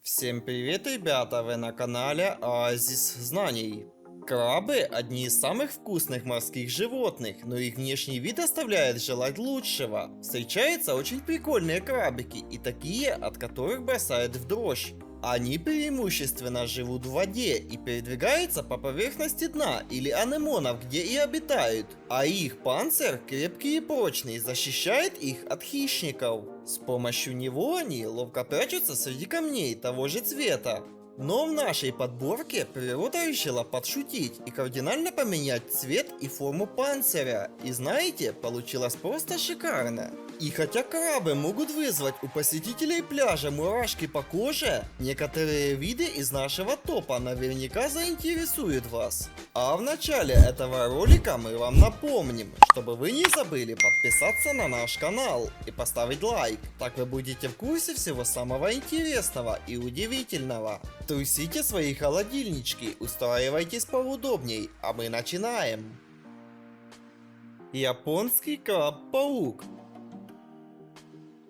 Всем привет, ребята! Вы на канале Оазис Знаний. Крабы – одни из самых вкусных морских животных, но их внешний вид оставляет желать лучшего. Встречаются очень прикольные крабики и такие, от которых бросает в дрожь. Они преимущественно живут в воде и передвигаются по поверхности дна или анемонов, где и обитают. А их панцирь, крепкий и прочный, защищает их от хищников. С помощью него они ловко прячутся среди камней того же цвета. Но в нашей подборке природа решила подшутить и кардинально поменять цвет и форму панциря. И знаете, получилось просто шикарно. И хотя крабы могут вызвать у посетителей пляжа мурашки по коже, некоторые виды из нашего топа наверняка заинтересуют вас. А в начале этого ролика мы вам напомним, чтобы вы не забыли подписаться на наш канал и поставить лайк. Так вы будете в курсе всего самого интересного и удивительного. Трусите свои холодильнички, устраивайтесь поудобней, а мы начинаем. Японский краб-паук.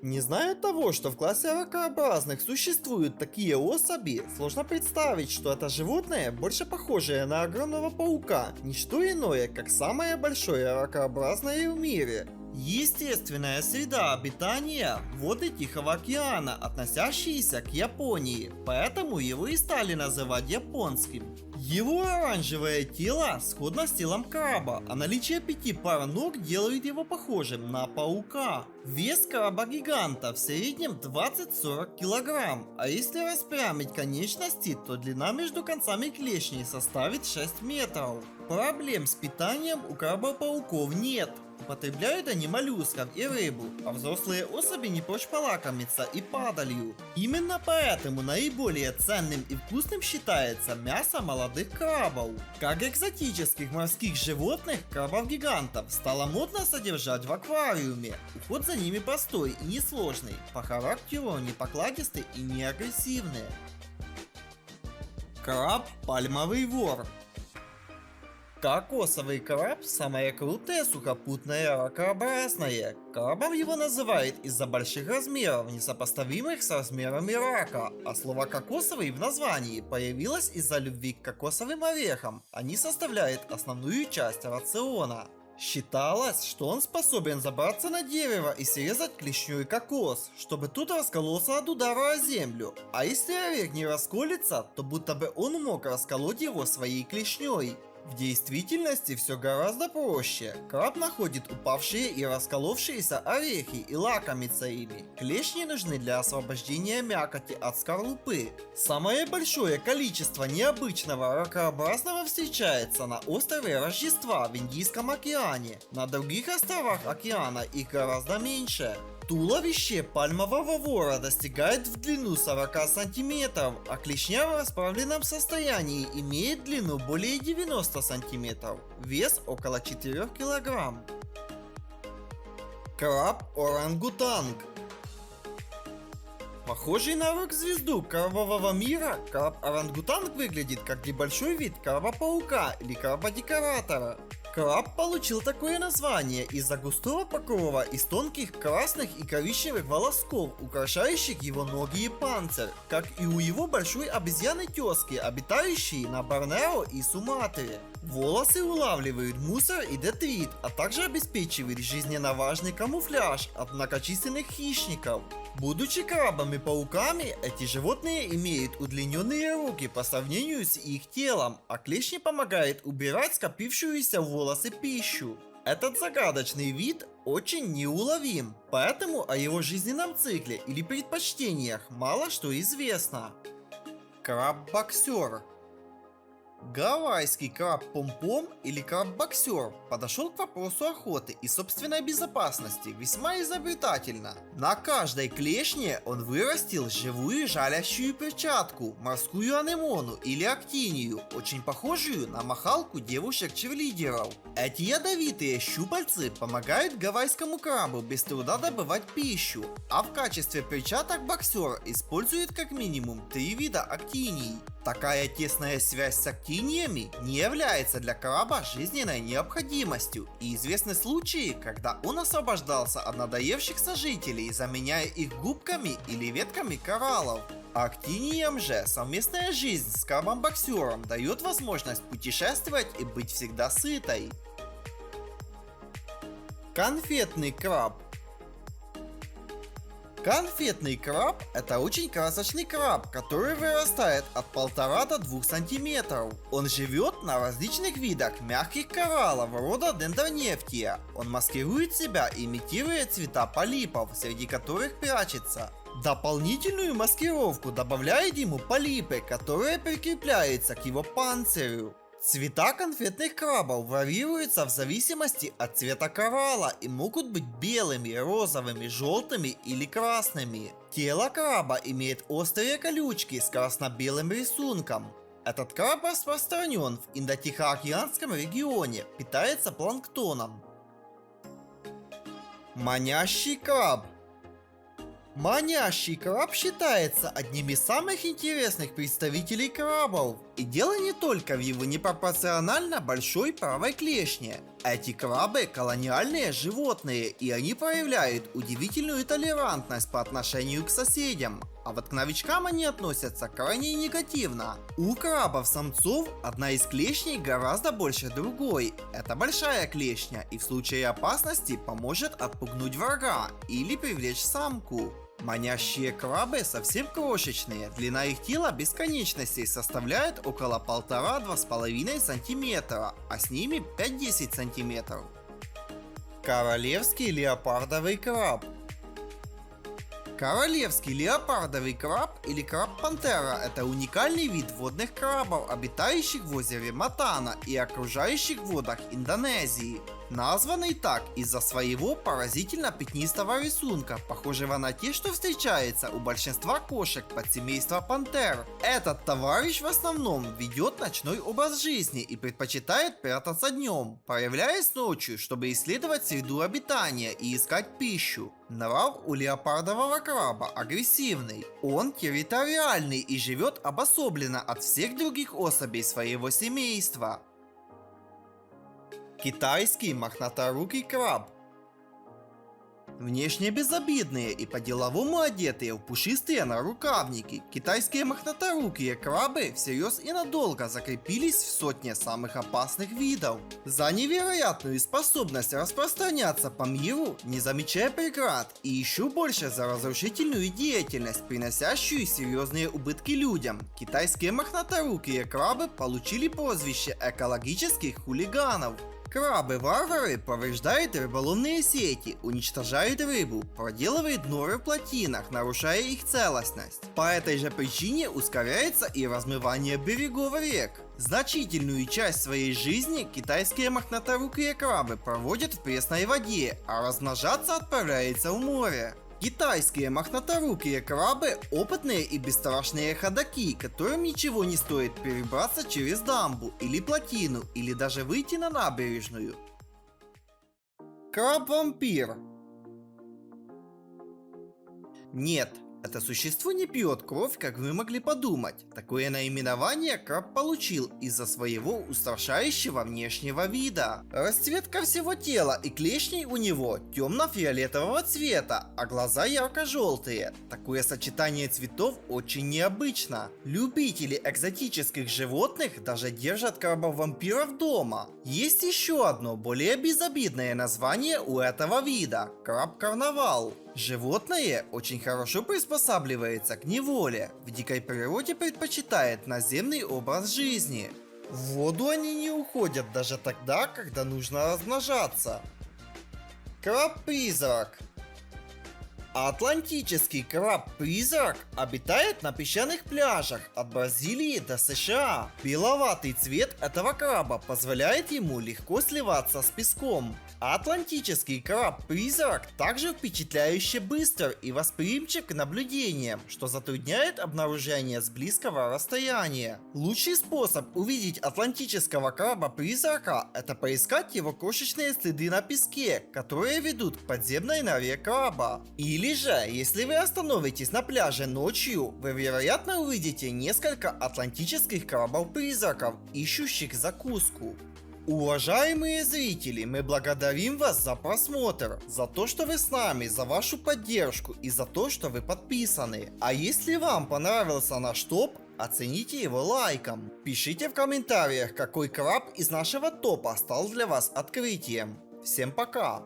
Не зная того, что в классе ракообразных существуют такие особи, сложно представить, что это животное, больше похожее на огромного паука, не что иное, как самое большое ракообразное в мире. Естественная среда обитания – воды Тихого океана, относящиеся к Японии, поэтому его и стали называть японским. Его оранжевое тело сходно с телом краба, а наличие 5 пар ног делает его похожим на паука. Вес краба-гиганта в среднем 20-40 килограмм, а если распрямить конечности, то длина между концами клешней составит 6 метров. Проблем с питанием у крабов-пауков нет. Употребляют они моллюсков и рыбу, а взрослые особи не прочь полакомиться и падалью. Именно поэтому наиболее ценным и вкусным считается мясо молодых крабов. Как экзотических морских животных, крабов-гигантов стало модно содержать в аквариуме. Уход за ними простой и несложный, по характеру они покладистые и не агрессивные. Краб-пальмовый вор. Кокосовый краб – самое крутое сухопутное ракообразное. Крабом его называют из-за больших размеров, несопоставимых с размерами рака, а слово «кокосовый» в названии появилось из-за любви к кокосовым орехам. Они составляют основную часть рациона. Считалось, что он способен забраться на дерево и срезать клешней кокос, чтобы тут раскололся от удара о землю. А если орех не расколется, то будто бы он мог расколоть его своей клешней. В действительности все гораздо проще. Краб находит упавшие и расколовшиеся орехи и лакомится ими. Клешни нужны для освобождения мякоти от скорлупы. Самое большое количество необычного ракообразного встречается на острове Рождества в Индийском океане. На других островах океана их гораздо меньше. Туловище пальмового вора достигает в длину 40 сантиметров, а клешня в расправленном состоянии имеет длину более 90 сантиметров, вес около 4 килограмм. Краб-орангутанг. Похожий на рок-звезду крабового мира, краб-орангутанг выглядит как небольшой вид краба-паука или краба-декоратора. Краб получил такое название из-за густого покрова из тонких красных и коричневых волосков, украшающих его ноги и панцирь, как и у его большой обезьяны-тезки, обитающей на Борнео и Суматре. Волосы улавливают мусор и детрит, а также обеспечивают жизненно важный камуфляж от многочисленных хищников. Будучи крабами-пауками, эти животные имеют удлиненные руки по сравнению с их телом, а клешни помогают убирать скопившуюся в волосы пищу. Этот загадочный вид очень неуловим, поэтому о его жизненном цикле или предпочтениях мало что известно. Краб-боксер. Гавайский краб-помпом или краб-боксер подошел к вопросу охоты и собственной безопасности весьма изобретательно. На каждой клешне он вырастил живую жалящую перчатку, морскую анемону или актинию, очень похожую на махалку девушек-черлидеров. Эти ядовитые щупальцы помогают гавайскому крабу без труда добывать пищу, а в качестве перчаток боксер использует как минимум 3 вида актиний. Такая тесная связь с актинией актиниями не является для краба жизненной необходимостью, и известны случаи, когда он освобождался от надоевших сожителей, заменяя их губками или ветками кораллов. Актиниям же совместная жизнь с крабом-боксером дает возможность путешествовать и быть всегда сытой. Конфетный краб. Конфетный краб – это очень красочный краб, который вырастает от 1,5 до 2 сантиметров. Он живет на различных видах мягких кораллов рода дендронефтия. Он маскирует себя, имитируя цвета полипов, среди которых прячется. Дополнительную маскировку добавляет ему полипы, которые прикрепляются к его панцирю. Цвета конфетных крабов варьируются в зависимости от цвета коралла и могут быть белыми, розовыми, желтыми или красными. Тело краба имеет острые колючки с красно-белым рисунком. Этот краб распространен в Индо-Тихоокеанском регионе, питается планктоном. Манящий краб. Манящий краб считается одним из самых интересных представителей крабов. И дело не только в его непропорционально большой правой клешне. Эти крабы колониальные животные, и они проявляют удивительную толерантность по отношению к соседям. А вот к новичкам они относятся крайне негативно. У крабов-самцов одна из клешней гораздо больше другой. Это большая клешня, и в случае опасности поможет отпугнуть врага или привлечь самку. Манящие крабы совсем крошечные, длина их тела без конечностей составляет около 1,5–2,5 см, а с ними 5–10 см. Королевский леопардовый краб. Королевский леопардовый краб или краб-пантера – это уникальный вид водных крабов, обитающих в озере Матана и окружающих водах Индонезии. Названный так из-за своего поразительно пятнистого рисунка, похожего на те, что встречается у большинства кошек подсемейства пантер. Этот товарищ в основном ведет ночной образ жизни и предпочитает прятаться днем, появляясь ночью, чтобы исследовать среду обитания и искать пищу. Нрав у леопардового краба агрессивный. Он территориальный и живет обособленно от всех других особей своего семейства. Китайский мохнаторукий краб. Внешне безобидные и по-деловому одетые в пушистые нарукавники, китайские мохнаторукие крабы всерьез и надолго закрепились в сотне самых опасных видов. За невероятную способность распространяться по миру, не замечая преград, и еще больше за разрушительную деятельность, приносящую серьезные убытки людям, китайские мохнаторукие крабы получили прозвище экологических хулиганов. Крабы-варвары повреждают рыболовные сети, уничтожают рыбу, проделывают норы в плотинах, нарушая их целостность. По этой же причине ускоряется и размывание берегов рек. Значительную часть своей жизни китайские мохнаторукие крабы проводят в пресной воде, а размножаться отправляются в море. Китайские мохнаторукие крабы – опытные и бесстрашные ходоки, которым ничего не стоит перебраться через дамбу или плотину, или даже выйти на набережную. Краб-вампир. Нет, это существо не пьет кровь, как вы могли подумать. Такое наименование краб получил из-за своего устрашающего внешнего вида. Расцветка всего тела и клешней у него темно-фиолетового цвета, а глаза ярко-желтые. Такое сочетание цветов очень необычно. Любители экзотических животных даже держат крабов-вампиров дома. Есть еще одно, более безобидное название у этого вида – краб-карнавал. Животное очень хорошо приспосабливается к неволе. В дикой природе предпочитает наземный образ жизни. В воду они не уходят даже тогда, когда нужно размножаться. Краб-призрак. Атлантический краб-призрак обитает на песчаных пляжах от Бразилии до США. Беловатый цвет этого краба позволяет ему легко сливаться с песком. Атлантический краб-призрак также впечатляюще быстр и восприимчив к наблюдениям, что затрудняет обнаружение с близкого расстояния. Лучший способ увидеть атлантического краба-призрака — это поискать его крошечные следы на песке, которые ведут к подземной норе краба. Или же, если вы остановитесь на пляже ночью, вы вероятно увидите несколько атлантических крабов-призраков, ищущих закуску. Уважаемые зрители, мы благодарим вас за просмотр, за то, что вы с нами, за вашу поддержку и за то, что вы подписаны. А если вам понравился наш топ, оцените его лайком. Пишите в комментариях, какой краб из нашего топа стал для вас открытием. Всем пока!